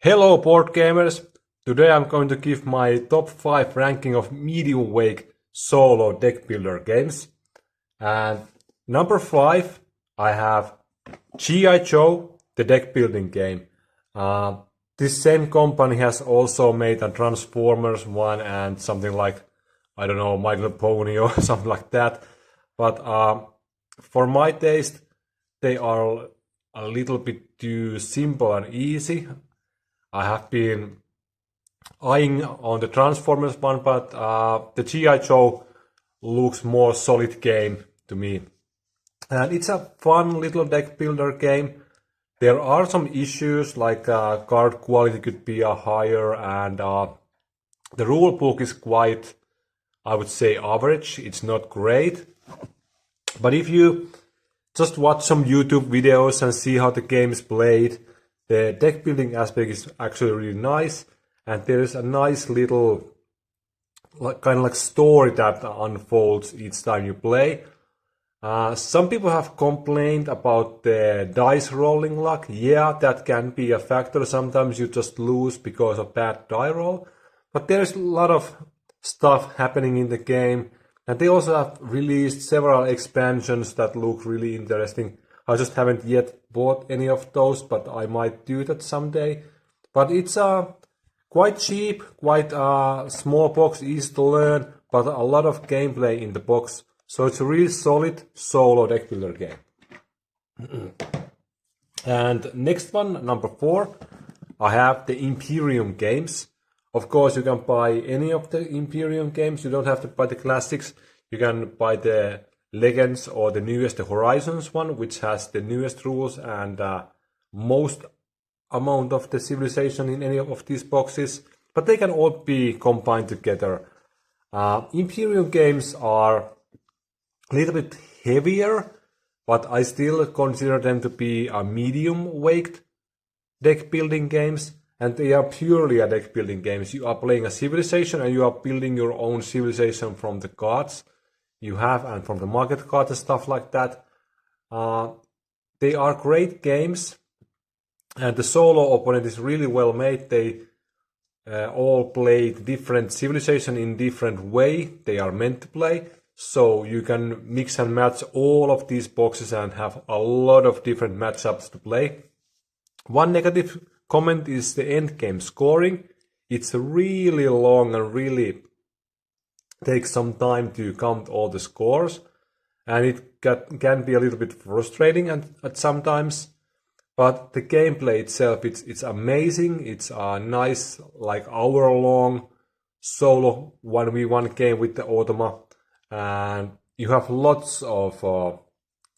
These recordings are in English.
Hello board gamers! Today I'm going to give my top 5 ranking of medium weight solo deck builder games. And number 5 I have G.I. Joe, the deck building game. This same company has also made a Transformers one and something like, I don't know, My Little Pony or something like that. But for my taste, they are a little bit too simple and easy. I have been eyeing on the Transformers one, but the G.I. Joe looks more solid game to me. And it's a fun little deck builder game. There are some issues like card quality could be higher, and the rule book is quite, I would say, average. It's not great. But if you just watch some YouTube videos and see how the game is played, the deck building aspect is actually really nice, and there is a nice little kind of like story that unfolds each time you play. Some people have complained about the dice rolling luck. Yeah, that can be a factor. Sometimes you just lose because of bad die roll. But there's a lot of stuff happening in the game. And they also have released several expansions that look really interesting. I just haven't yet bought any of those, but I might do that someday. But it's quite cheap, quite small box, easy to learn, but a lot of gameplay in the box. So it's a really solid solo deck builder game. And next one, number 4, I have the Imperium Games. Of course, you can buy any of the Imperium games. You don't have to buy the classics. You can buy the Legends or the newest, the Horizons one, which has the newest rules and most amount of the civilization in any of these boxes. But they can all be combined together. Imperium games are a little bit heavier, but I still consider them to be a medium weight deck building games, and they are purely a deck building games. You are playing a civilization and you are building your own civilization from the cards you have and from the market cards and stuff like that. They are great games, and the solo opponent is really well made. They all play different civilization in different way they are meant to play. So you can mix and match all of these boxes and have a lot of different matchups to play. One negative comment is the end game scoring. It's really long and really takes some time to count all the scores. And it can be a little bit frustrating at sometimes. But the gameplay itself, it's amazing. It's a nice, like hour-long solo 1v1 game with the Automa. And you have lots of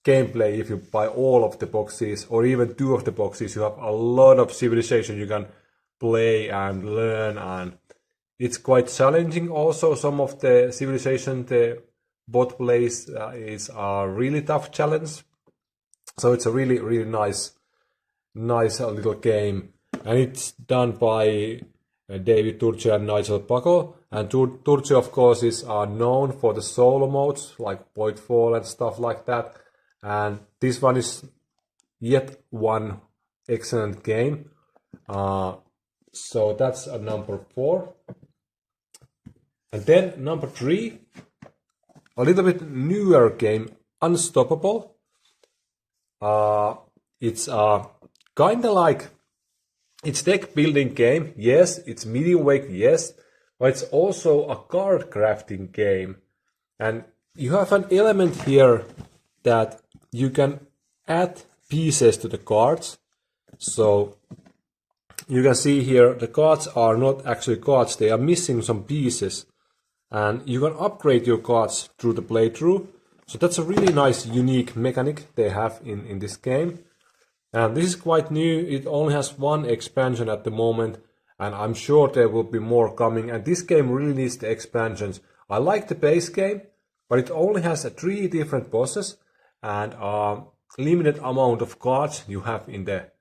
gameplay if you buy all of the boxes or even 2 of the boxes. You have a lot of civilization you can play and learn, and it's quite challenging also. Some of the civilization the bot plays is a really tough challenge. So it's a really nice little game, and it's done by David Turczi and Nigel Buckle. And Turczi, of course, is known for the solo modes like Voidfall and stuff like that. And this one is yet one excellent game. So that's a number 4. And then number 3, a little bit newer game, Unstoppable. It's kind of like, it's deck building game, yes. It's medium weight, yes. But it's also a card crafting game. And you have an element here that you can add pieces to the cards. So you can see here the cards are not actually cards, they are missing some pieces. And you can upgrade your cards through the playthrough. So that's a really nice, unique mechanic they have in this game. And this is quite new. It only has 1 expansion at the moment, and I'm sure there will be more coming. And this game really needs the expansions. I like the base game, but it only has 3 different bosses and a limited amount of cards you have in the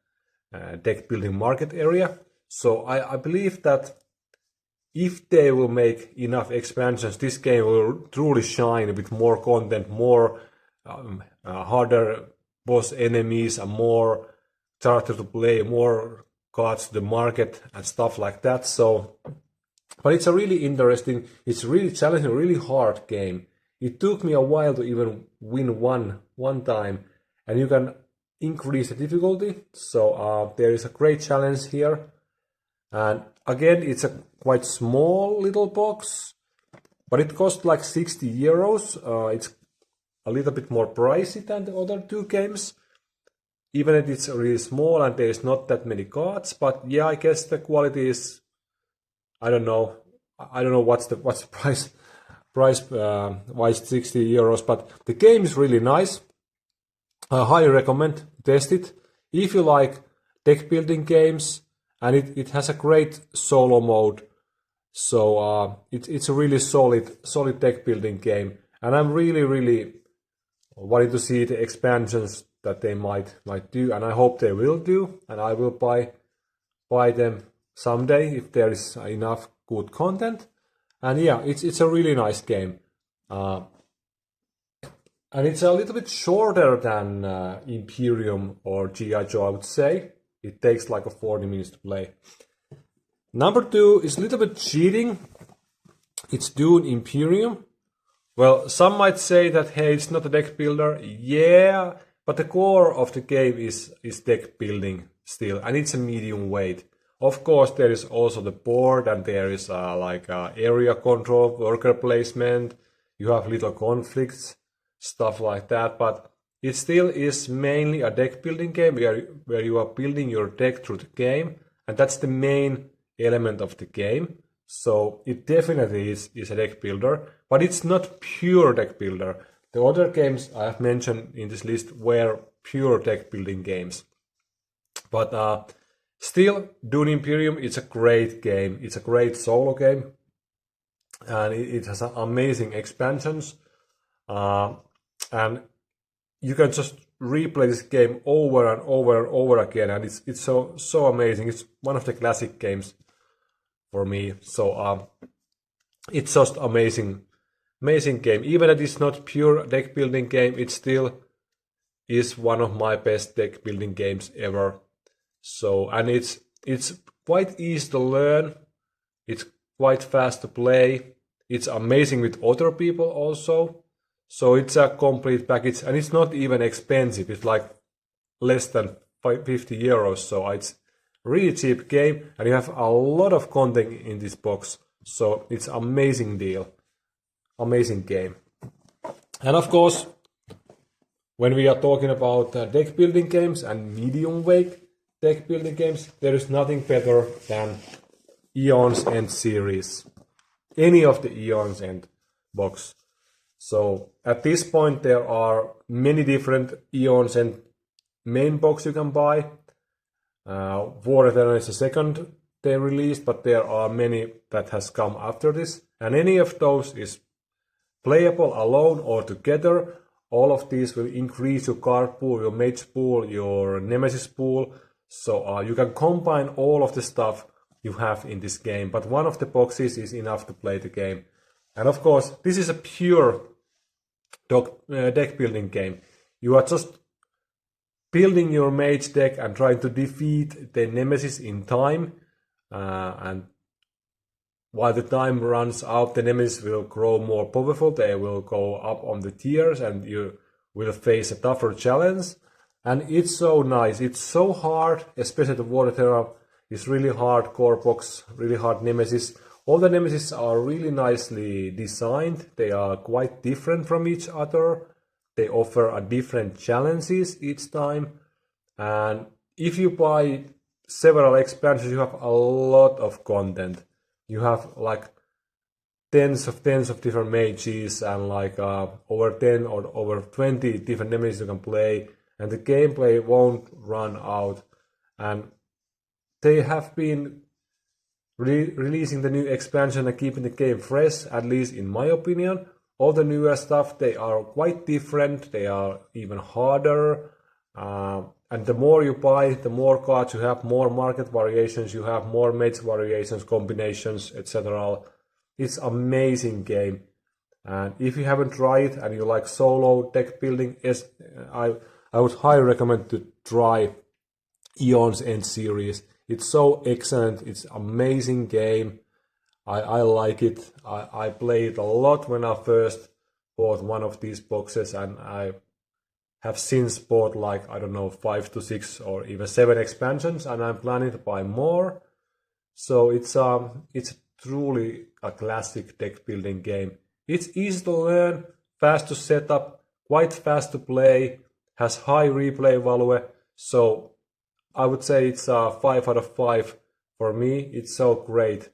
deck building market area. So I believe that if they will make enough expansions, this game will truly shine with more content, more harder boss enemies, and more character to play, more cards to the market and stuff like that. So, but it's a really interesting, it's really challenging, really hard game. It took me a while to even win one time, and you can increase the difficulty. So there is a great challenge here. And again, it's a quite small little box, but it costs like 60 euros. It's a little bit more pricey than the other two games, even if it's really small and there's not that many cards. But yeah, I guess the quality is, I don't know what's the price why it's 60 euros, but the game is really nice. I highly recommend test it if you like deck building games, and it has a great solo mode. So it's a really solid deck building game, and I'm really wanting to see the expansions that they might do, and I hope they will do, and I will buy them someday if there is enough good content. And yeah, it's a really nice game, and it's a little bit shorter than Imperium or G.I. Joe, I would say. It takes like 40 minutes to play. Number 2 is a little bit cheating. It's Dune Imperium. Well, some might say that, hey, it's not a deck builder. Yeah, but the core of the game is deck building still, and it's a medium weight. Of course, there is also the board, and there is area control, worker placement. You have little conflicts, stuff like that. But it still is mainly a deck building game where you are building your deck through the game, and that's the main element of the game. So it definitely is a deck builder, but it's not pure deck builder. The other games I have mentioned in this list were pure deck building games. But still, Dune Imperium, it's a great game. It's a great solo game, and it has amazing expansions. And you can just replay this game over and over again, and it's so amazing. It's one of the classic games for me. So it's just amazing game. Even if it's not pure deck building game, it still is one of my best deck building games ever. So, and it's quite easy to learn. It's quite fast to play. It's amazing with other people also. So it's a complete package, and it's not even expensive. It's like less than 50 euros. So it's really cheap game, and you have a lot of content in this box. So it's amazing deal. Amazing game. And of course, when we are talking about deck building games and medium weight deck building games, there is nothing better than Eons End series. Any of the Eons End box. So at this point there are many different Eons End main box you can buy. War Eternal is the second they released, but there are many that has come after this. And any of those is playable alone or together. All of these will increase your card pool, your mage pool, your nemesis pool. So you can combine all of the stuff you have in this game, but one of the boxes is enough to play the game. And of course, this is a pure deck building game. You are just building your mage deck and trying to defeat the nemesis in time. And while the time runs out, the nemesis will grow more powerful. They will go up on the tiers, and you will face a tougher challenge. And it's so nice. It's so hard, especially the War Eternal. It's really hard core box, really hard nemesis. All the nemesis are really nicely designed. They are quite different from each other. They offer a different challenges each time. And if you buy several expansions, you have a lot of content. You have like tens of different mages and like over 10 or over 20 different nemesis you can play. And the gameplay won't run out. And they have been releasing the new expansion and keeping the game fresh, at least in my opinion. All the newer stuff, they are quite different. They are even harder. And the more you buy, the more cards you have, more market variations, you have more mage variations, combinations, etc. It's an amazing game. And if you haven't tried it and you like solo deck building, I would highly recommend to try Eons End series. It's so excellent. It's amazing game. I like it. I played a lot when I first bought one of these boxes, and I have since bought like, I don't know, 5 to 6 or even 7 expansions, and I'm planning to buy more. So it's truly a classic deck building game. It's easy to learn, fast to set up, quite fast to play, has high replay value. So I would say it's a 5 out of 5 for me. It's so great.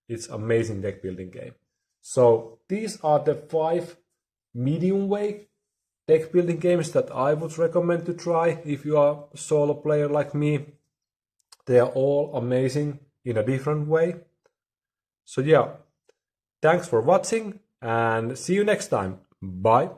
It's amazing deck building game. So these are the 5 medium weight deck building games that I would recommend to try if you are a solo player like me. They are all amazing in a different way. So yeah, thanks for watching and see you next time. Bye.